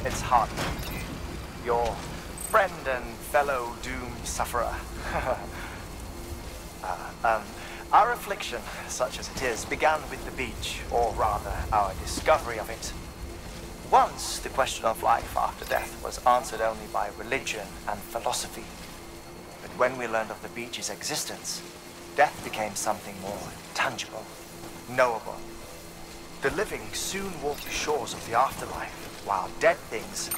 it's Hartley, your friend and fellow doom sufferer. Our affliction, such as it is, began with the beach, or rather, our discovery of it. Once, the question of life after death was answered only by religion and philosophy. But when we learned of the beach's existence, death became something more tangible, knowable. The living soon walk the shores of the afterlife, while dead things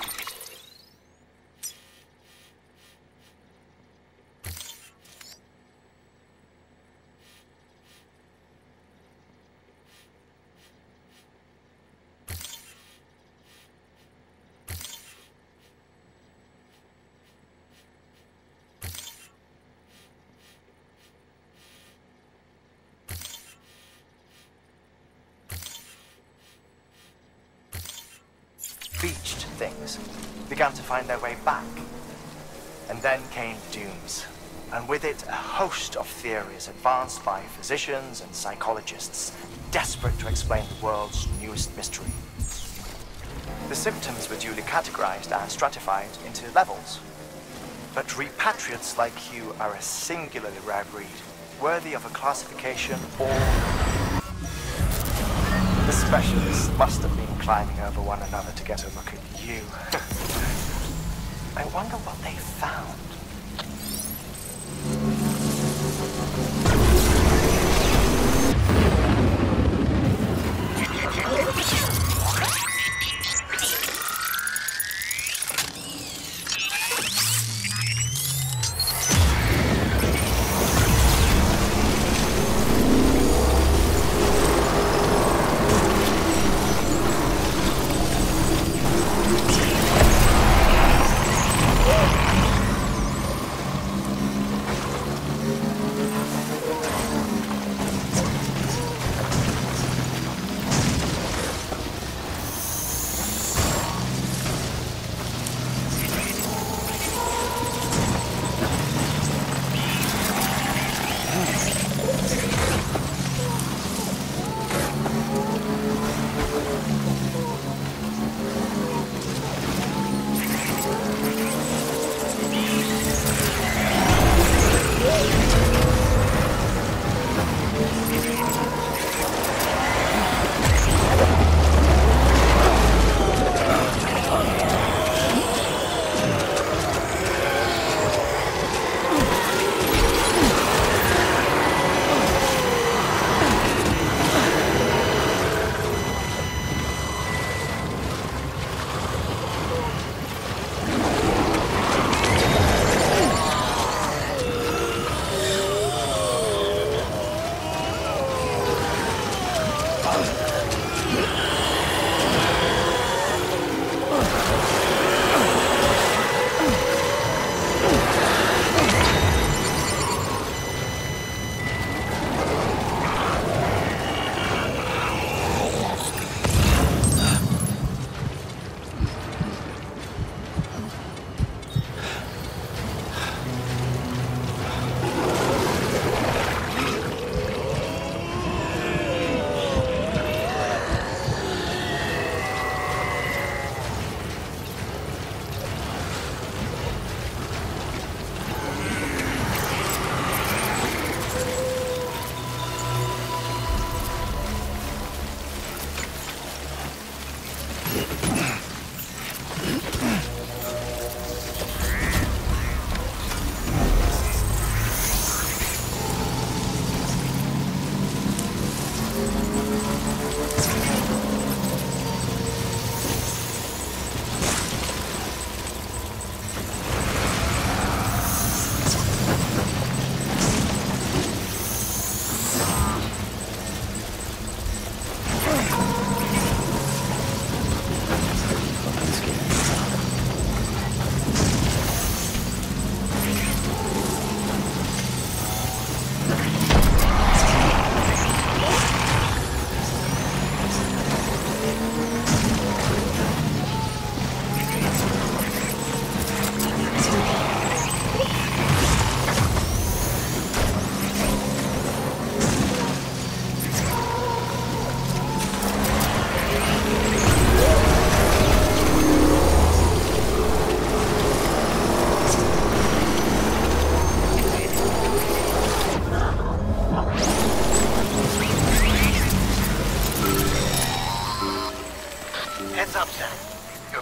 beached things began to find their way back. And then came dooms, and with it a host of theories advanced by physicians and psychologists, desperate to explain the world's newest mystery. The symptoms were duly categorized and stratified into levels. But repatriates like you are a singularly rare breed, worthy of a classification or... The specialists must have been climbing over one another to get a look at you. I wonder what they found.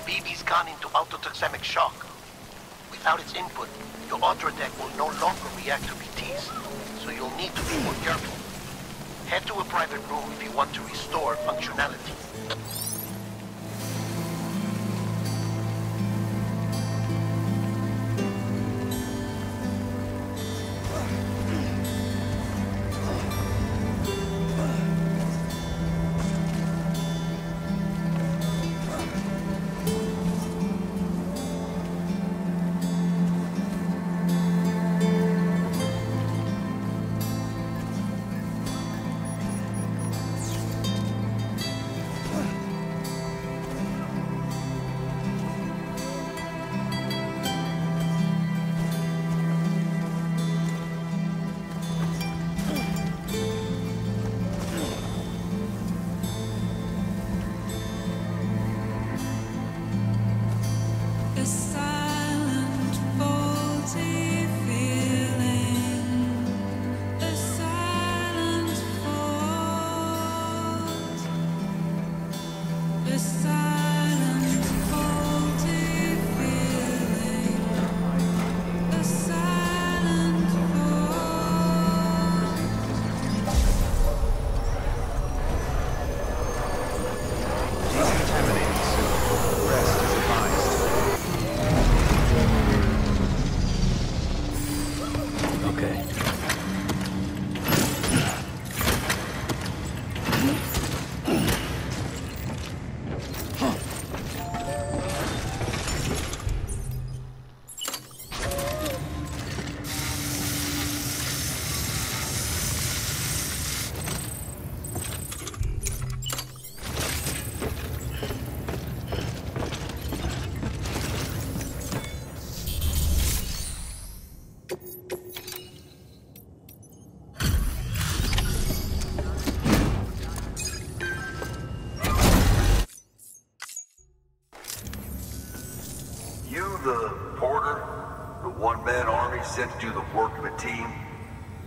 BB's gone into autotoxemic shock. Without its input, your auto deck will no longer react to BTs, so you'll need to be more careful. Head to a private room if you want to restore functionality. Sent to do the work of a team.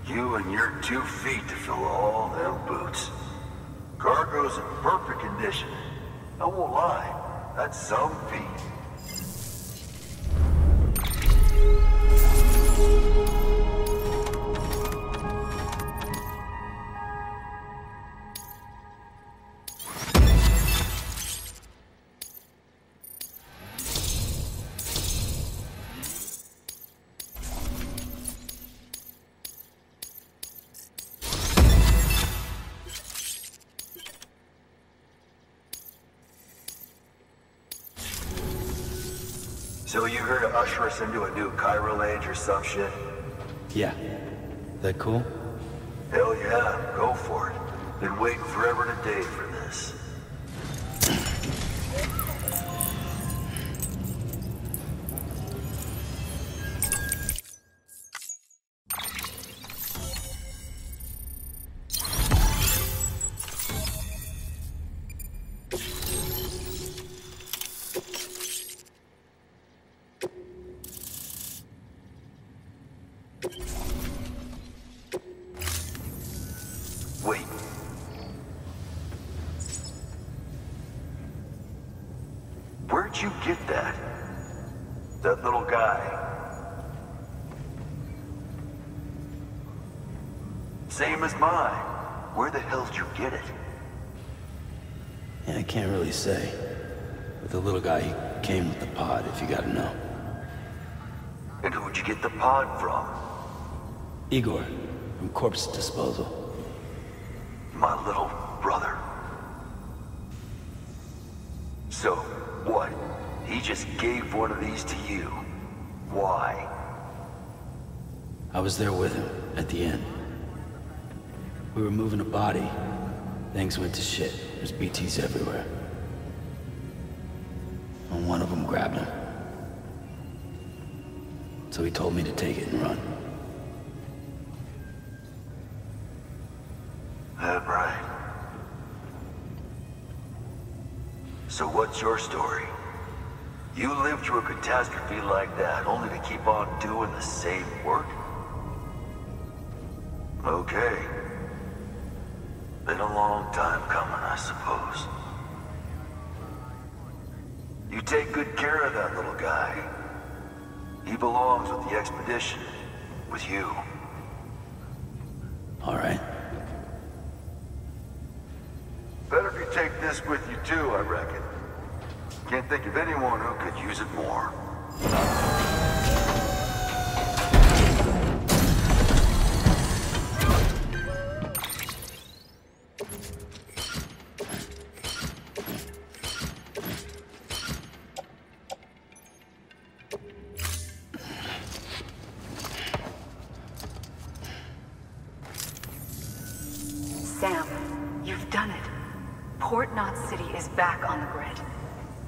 You and your 2 feet to fill all them boots. Cargo's in perfect condition. I won't lie, that's some feat. So you here to usher us into a new chiral age or some shit? Yeah. That cool? Hell yeah, go for it. Been waiting forever and a day for this. Wait. Where'd you get that? That little guy? Same as mine. Where the hell did you get it? Yeah, I can't really say. But the little guy, he came with the pod, if you gotta know. And who'd you get the pod from? Igor, from Corpse Disposal. My little brother. So, what? He just gave one of these to you. Why? I was there with him, at the end. We were moving a body. Things went to shit. There's BTs everywhere. And one of them grabbed him. So he told me to take it and run. That right. So what's your story? You lived through a catastrophe like that, only to keep on doing the same work? Okay. Been a long time coming, I suppose. You take good care of that little guy. He belongs with the expedition, with you. All right. Better if you take this with you too, I reckon. Can't think of anyone who could use it more. Sam, you've done it. Port Knot City is back on the grid.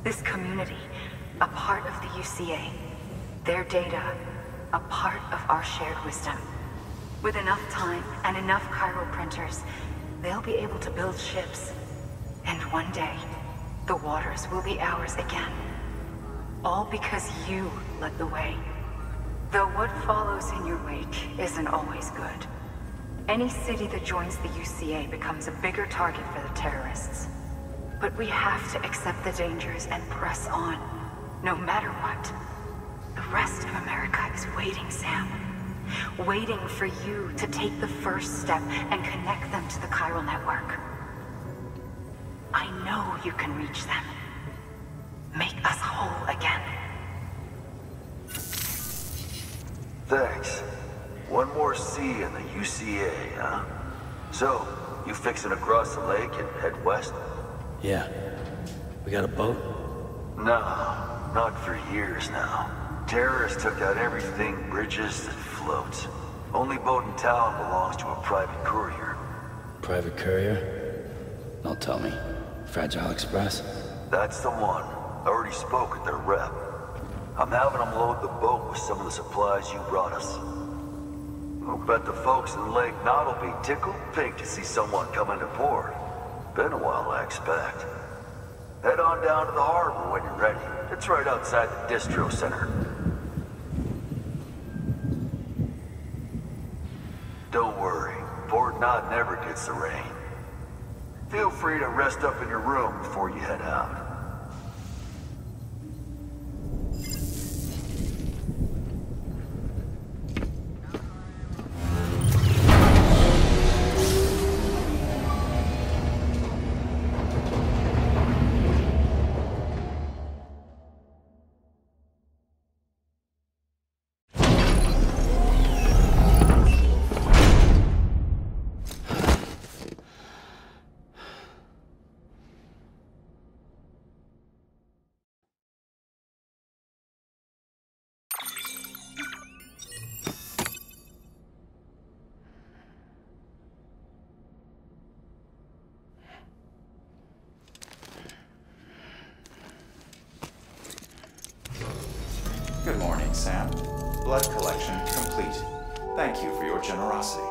This community, a part of the UCA. Their data, a part of our shared wisdom. With enough time and enough chiral printers, they'll be able to build ships. And one day, the waters will be ours again. All because you led the way. Though what follows in your wake isn't always good. Any city that joins the UCA becomes a bigger target for the terrorists. But we have to accept the dangers and press on, no matter what. The rest of America is waiting, Sam. Waiting for you to take the first step and connect them to the chiral network. I know you can reach them. Make us whole again. Thanks. One more C in the UCA, huh? So, you fixing to cross the lake and head west? Yeah. We got a boat? No, not for years now. Terrorists took out everything bridges that floats. Only boat in town belongs to a private courier. Private courier? Don't tell me. Fragile Express? That's the one. I already spoke with their rep. I'm having them load the boat with some of the supplies you brought us. I'll bet the folks in Lake Knot will be tickled pink to see someone come into port. Been a while, I expect. Head on down to the harbor when you're ready. It's right outside the distro center. Don't worry, Port Knot never gets the rain. Feel free to rest up in your room before you head out. Good morning, Sam. Blood collection complete. Thank you for your generosity.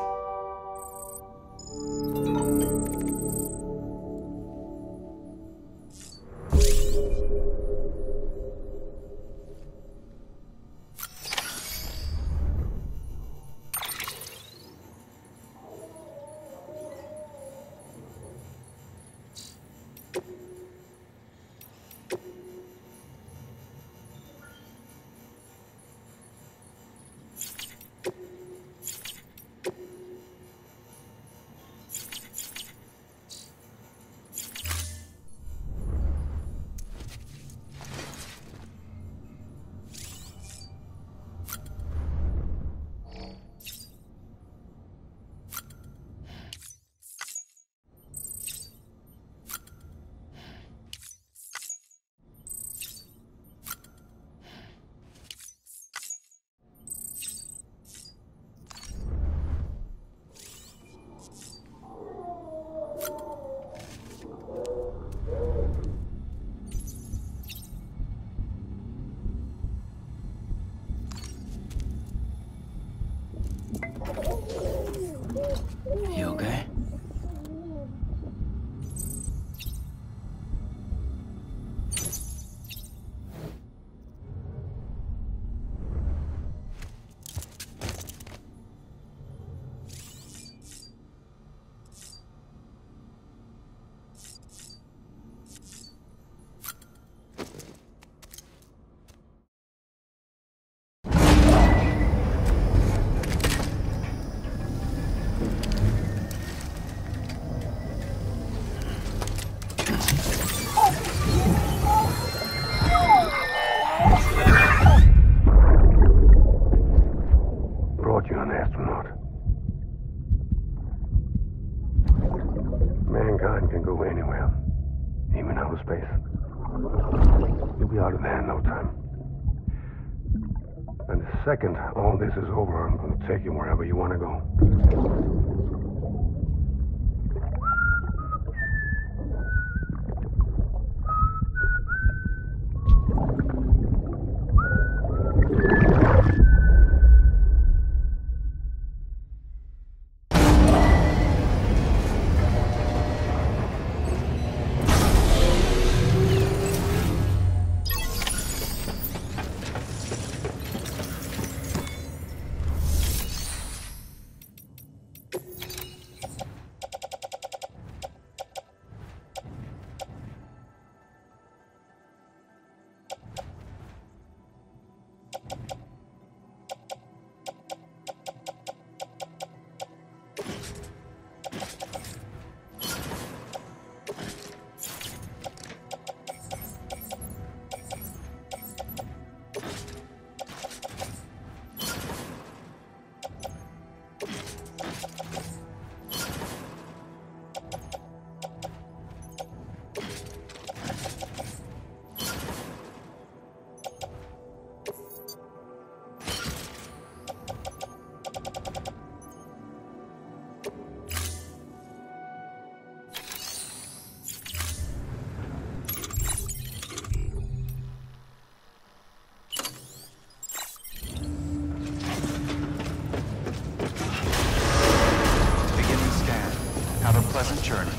And the second all this is over, I'm gonna take you wherever you wanna go. Pleasant journey.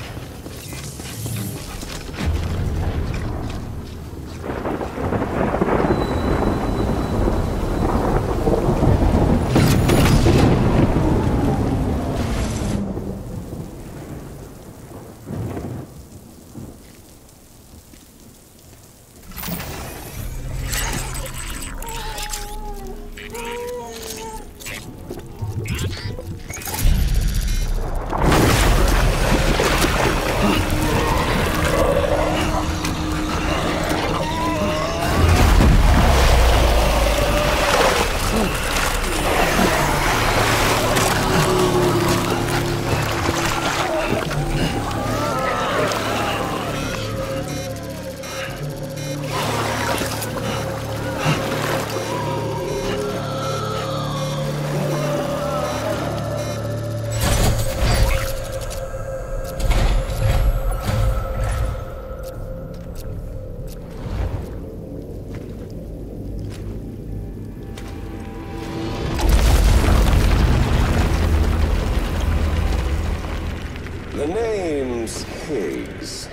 The name's Higgs,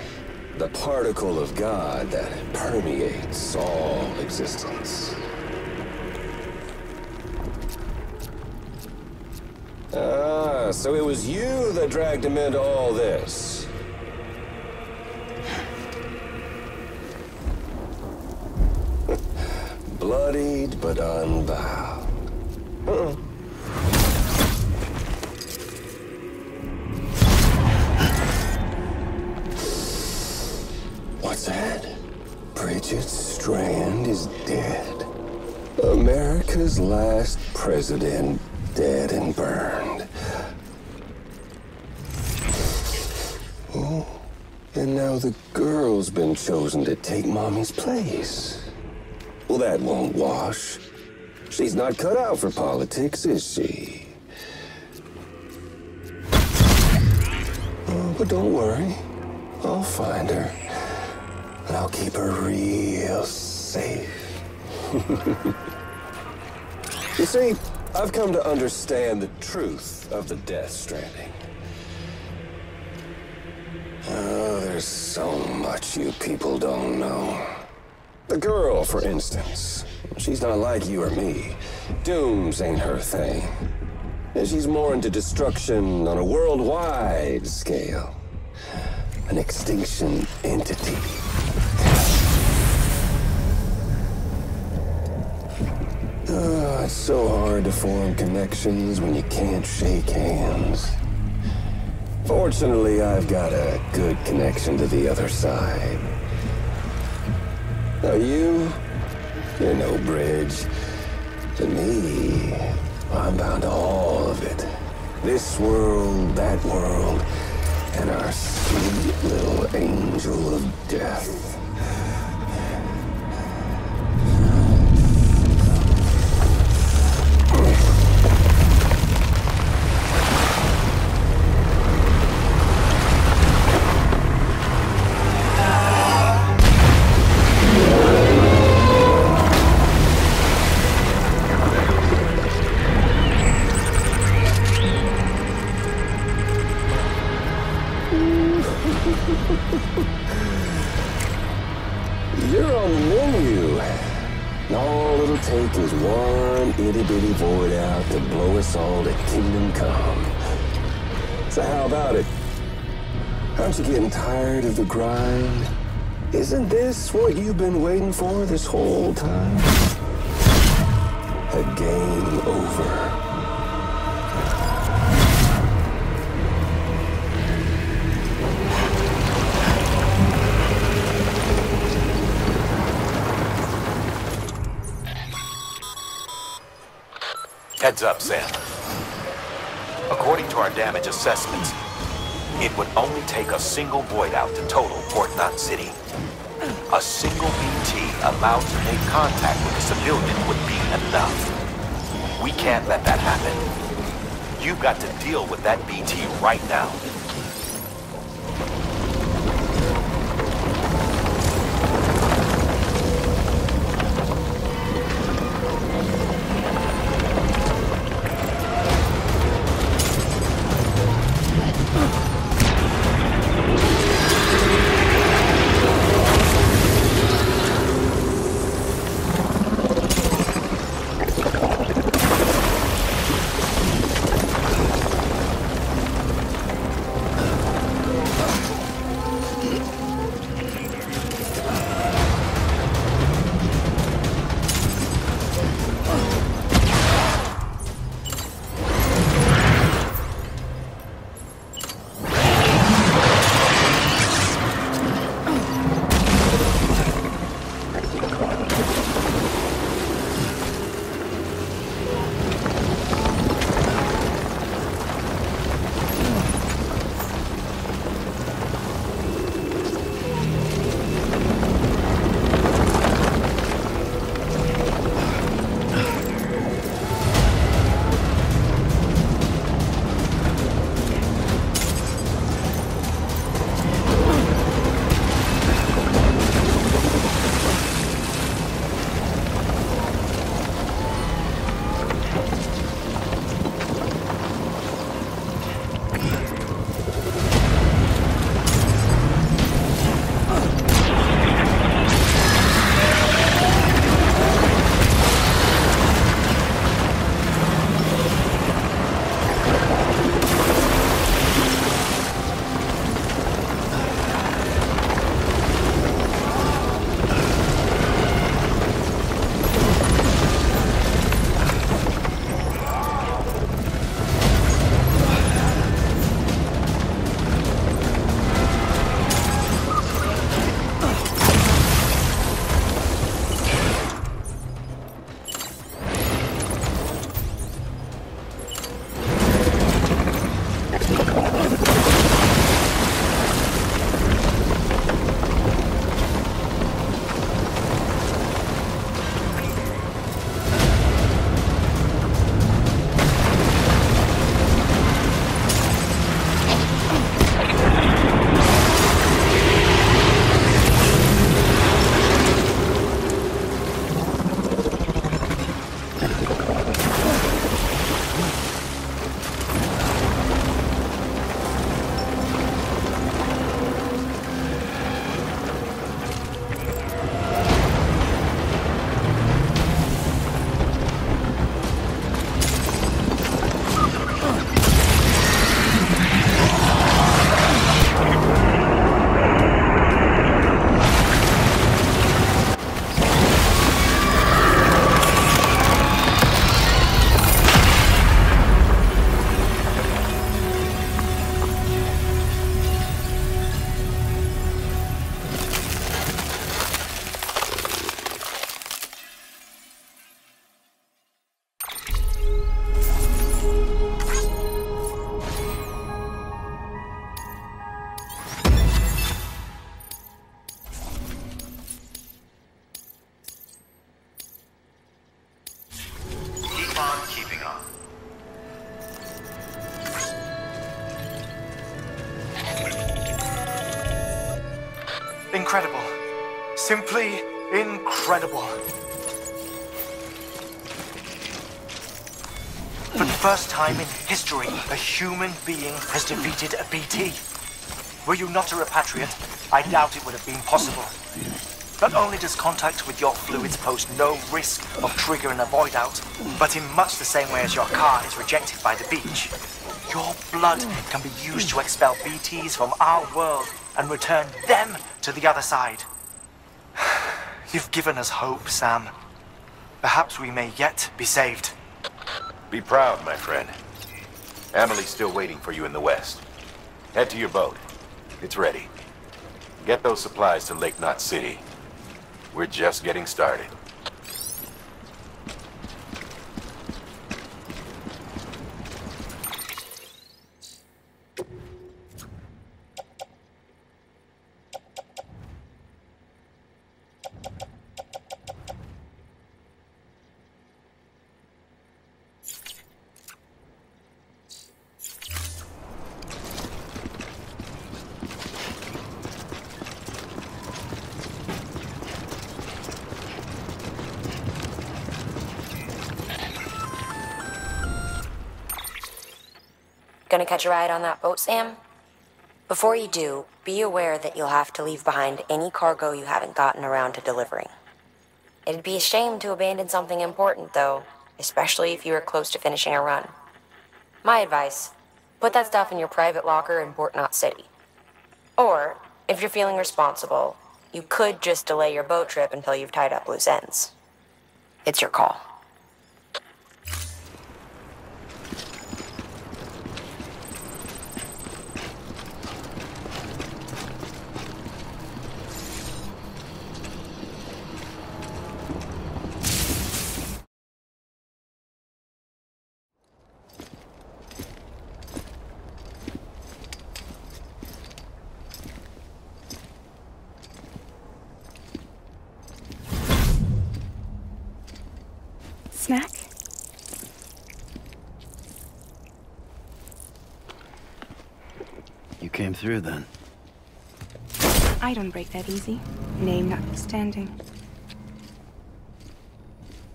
the particle of God that permeates all existence. Ah, so it was you that dragged him into all this. Bloodied but unbound. What's that? Bridget Strand is dead. America's last president dead and burned. Oh, and now the girl's been chosen to take Mommy's place. Well, that won't wash. She's not cut out for politics, is she? Oh, but don't worry. I'll find her. And I'll keep her real safe. You see, I've come to understand the truth of the Death Stranding. Oh, there's so much you people don't know. The girl, for instance, she's not like you or me. Dooms ain't her thing. And she's more into destruction on a worldwide scale. An extinction entity. It's so hard to form connections when you can't shake hands. Fortunately, I've got a good connection to the other side. Now you're no bridge. To me, I'm bound to all of it. This world, that world, and our sweet little angel of death. And all it'll take is one itty-bitty void out to blow us all to kingdom come. So how about it? Aren't you getting tired of the grind? Isn't this what you've been waiting for this whole time? A game over. Heads up, Sam. According to our damage assessments, it would only take a single void out to total Port Knot City. A single BT allowed to make contact with a civilian would be enough. We can't let that happen. You've got to deal with that BT right now. Incredible. Simply incredible. For the first time in history, a human being has defeated a BT. Were you not a repatriate, I doubt it would have been possible. Not only does contact with your fluids pose no risk of triggering a void out, but in much the same way as your car is rejected by the beach, your blood can be used to expel BTs from our world and return them to the other side. You've given us hope, Sam. Perhaps we may yet be saved. Be proud, my friend. Emily's still waiting for you in the west. Head to your boat. It's ready. Get those supplies to Lake Knot City. We're just getting started. Gonna catch a ride on that boat, Sam? Before you do, be aware that you'll have to leave behind any cargo you haven't gotten around to delivering. It'd be a shame to abandon something important, though, especially if you are close to finishing a run. My advice, put that stuff in your private locker in Port Knot City. Or, if you're feeling responsible, you could just delay your boat trip until you've tied up loose ends. It's your call. Snack? You came through then. I don't break that easy. Name notwithstanding.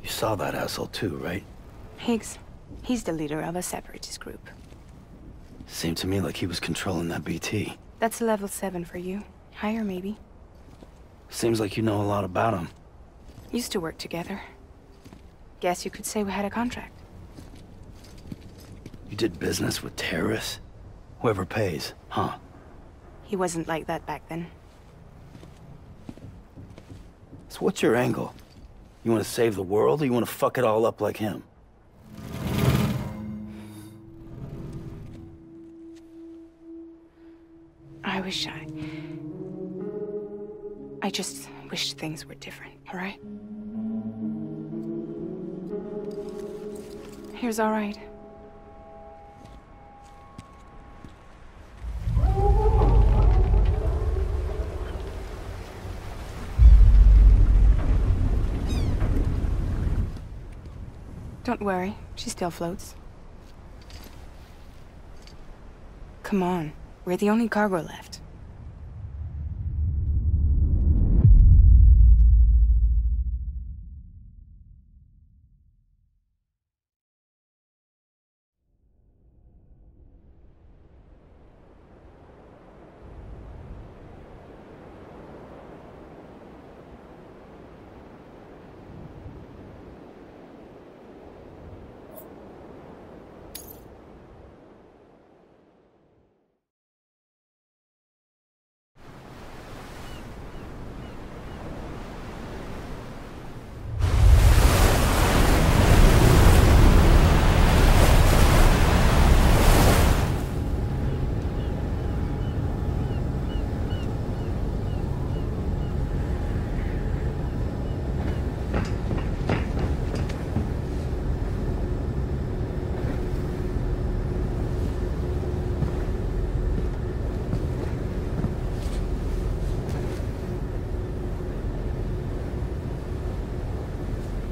You saw that asshole too, right? Higgs. He's the leader of a separatist group. Seemed to me like he was controlling that BT. That's level 7 for you. Higher, maybe. Seems like you know a lot about him. Used to work together. Guess you could say we had a contract. You did business with terrorists? Whoever pays, huh? He wasn't like that back then. So what's your angle? You want to save the world, or you want to fuck it all up like him? I just wish things were different, all right? Here's all right. Don't worry, she still floats. Come on, we're the only cargo left.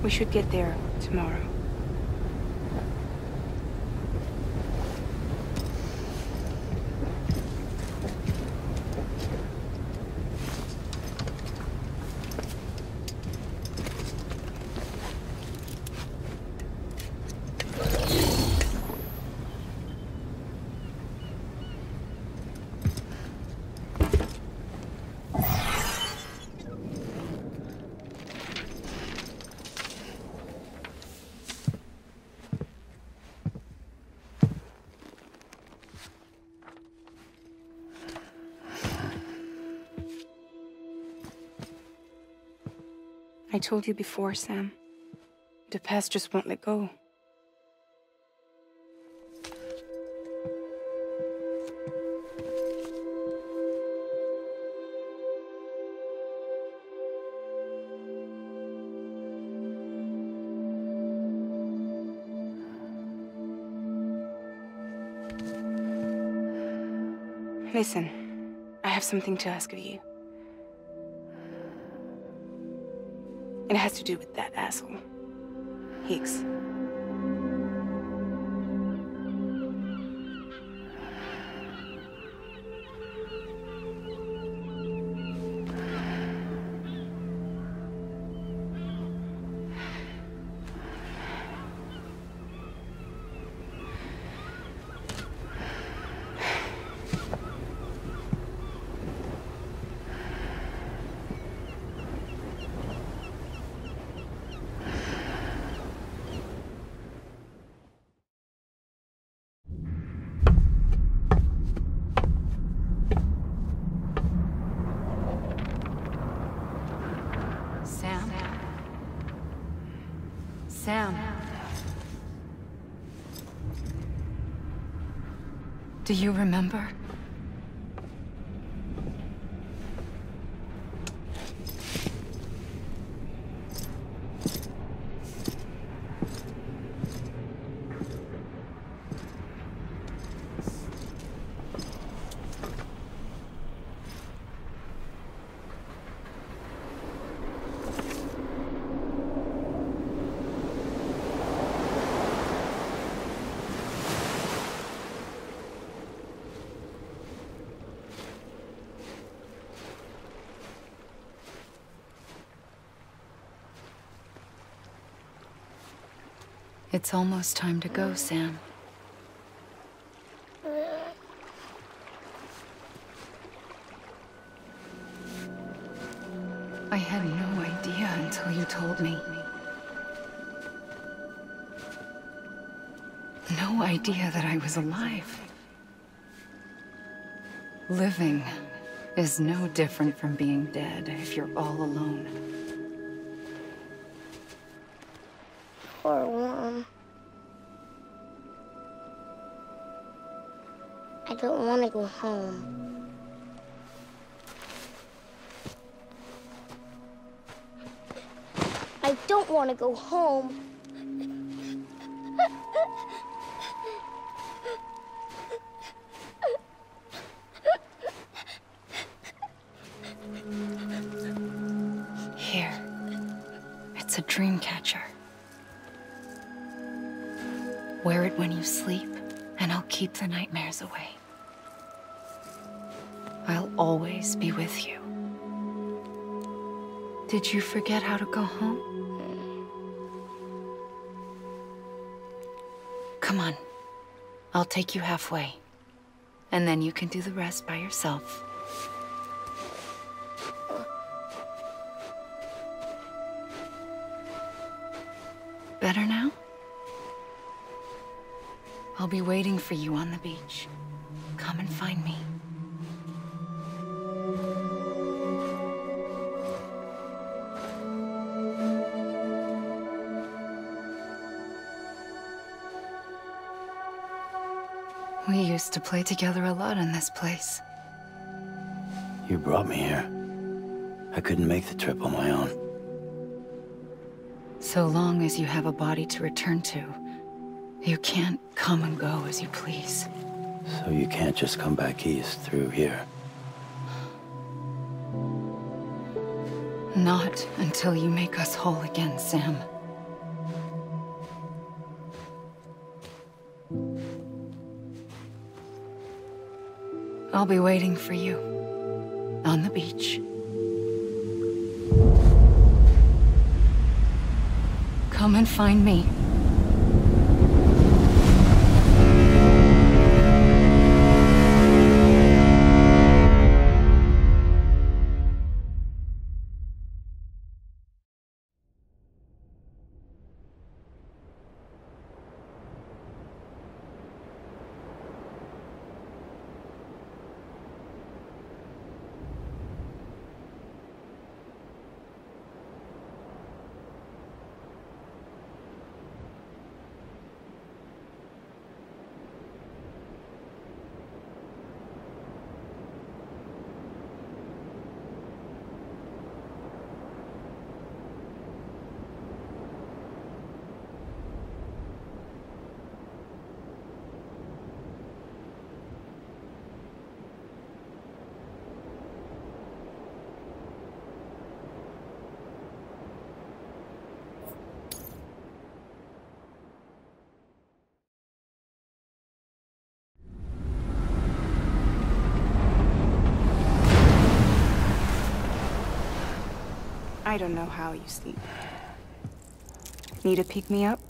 We should get there tomorrow. I told you before, Sam. The past just won't let go. Listen, I have something to ask of you. It has to do with that asshole, Higgs. Sam. Do you remember? It's almost time to go, Sam. I had no idea until you told me. No idea that I was alive. Living is no different from being dead if you're all alone. Poor Worm. I don't want to go home. I don't want to go home. Here. It's a dream catcher. Wear it when you sleep, and I'll keep the nightmares away. I'll always be with you. Did you forget how to go home? Come on. I'll take you halfway. And then you can do the rest by yourself. Better now? I'll be waiting for you on the beach. Come and find me. We used to play together a lot in this place. You brought me here. I couldn't make the trip on my own. So long as you have a body to return to, you can't come and go as you please. So you can't just come back east through here? Not until you make us whole again, Sam. I'll be waiting for you on the beach. Come and find me. I don't know how you sleep. Need to pick me up?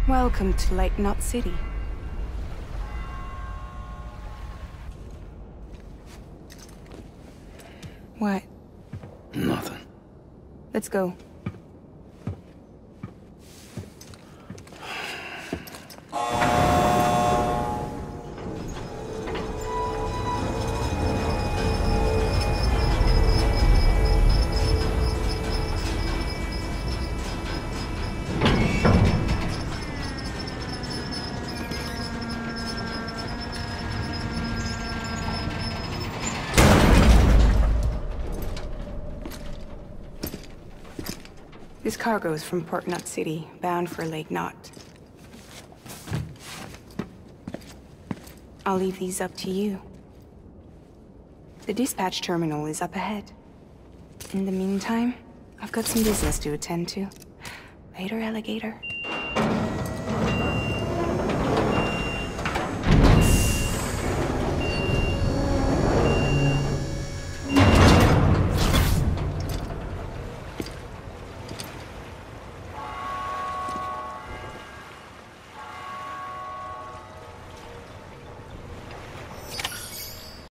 Welcome to Lake Knot City. What? Nothing. Let's go. This cargo is from Port Knot City, bound for Lake Knot. I'll leave these up to you. The dispatch terminal is up ahead. In the meantime, I've got some business to attend to. Later, alligator.